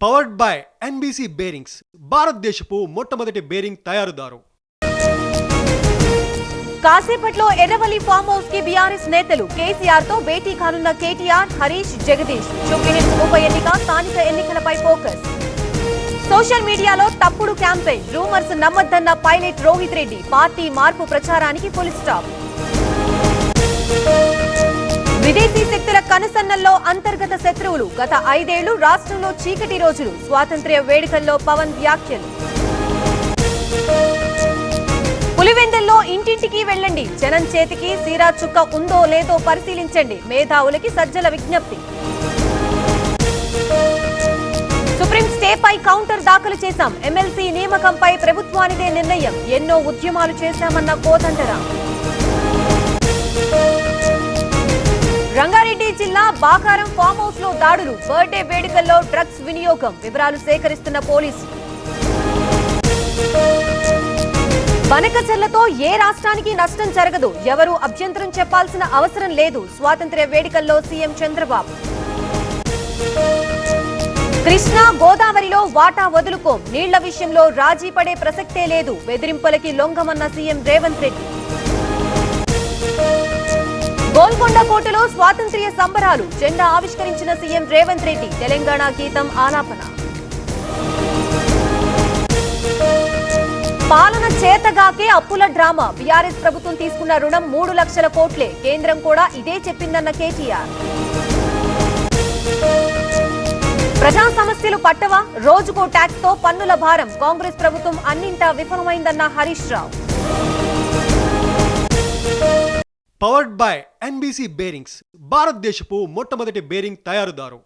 Powered by NBC bearings, భారతదేశపు మొట్టమొదటి bearing తయారుదారు. కాసేపట్లో ఎర్రవల్లి ఫామ్ హౌస్ కి బీఆర్ఎస్ నేతలు. కేసీఆర్ తో భేటీ కానున్న కేటీఆర్, హరీష్, జగదీష్. జూబ్లీహిల్స్ ఉప ఎన్నిక, స్థానిక ఎన్నికలపై ఫోకస్. సోషల్ మీడియాలో తప్పుడు క్యాంపెయిన్, రూమర్స్ నమ్మద్దన్న పైలట్ రోహిత్ రెడ్డి. పార్టీ మార్పు ప్రచారానికి ఫుల్ స్టాప్. విదేశీ శక్తుల కనుసన్నల్లో అంతర్గత శత్రువులు. గత 5 ఏళ్లు రాష్ట్రంలో చీకటి రోజులు. స్వాతంత్ర్య వేడుకల్లో పవన్ వ్యాఖ్యలు. పులివెందుల్లో ఇంటింటికి వెళ్లండి, జనం చేతికి సీరా చుక్క ఉందో లేదో పరిశీలించండి. మేధావులకి సజ్జల విజ్ఞప్తి. సుప్రీం స్టేపై కౌంటర్ దాఖలు చేశాం. ఎమ్మెల్సీ నియామకంపై ప్రభుత్వానిదే నిర్ణయం. ఎన్నో ఉద్యమాలు చేశామన్న కోదండరాం. రంగారెడ్డి జిల్లా బాకారం ఫామ్ హౌస్ లో దాడులు. బర్త్డే వేడుకల్లో డ్రగ్స్ వినియోగం. వివరాలు సేకరిస్తున్న పోలీసులు. బనకచర్లతో ఏ రాష్ట్రానికి నష్టం జరగదు, ఎవరూ అభ్యంతరం చెప్పాల్సిన అవసరం లేదు. స్వాతంత్ర్య వేడుకల్లో సీఎం చంద్రబాబు. కృష్ణా గోదావరిలో వాటా వదులుకోం, నీళ్ల విషయంలో రాజీ పడే ప్రసక్తే లేదు. బెదిరింపులకి లొంగమన్న సీఎం రేవంత్ రెడ్డి. గోల్కొండ కోటలో స్వాతంత్ర్య సంబరాలు. జెండా ఆవిష్కరించిన సీఎం రేవంత్ రెడ్డి. తెలంగాణ గీతం ఆలాపన. పాలన చేతగాకే అప్పుల డ్రామా. బీఆర్ఎస్ ప్రభుత్వం తీసుకున్న రుణం 3 లక్షల కోట్లే. కేంద్రం కూడా ఇదే చెప్పిందన్న కేటీఆర్. ప్రజా సమస్యలు పట్టవా, రోజుకో ట్యాక్స్ తో పన్నుల భారం. కాంగ్రెస్ ప్రభుత్వం అన్నింటా విఫలమైందన్న Harish Rao. Powered by NBC bearings, భారతదేశపు మొట్టమొదటి బేరింగ్ తయారుదారు.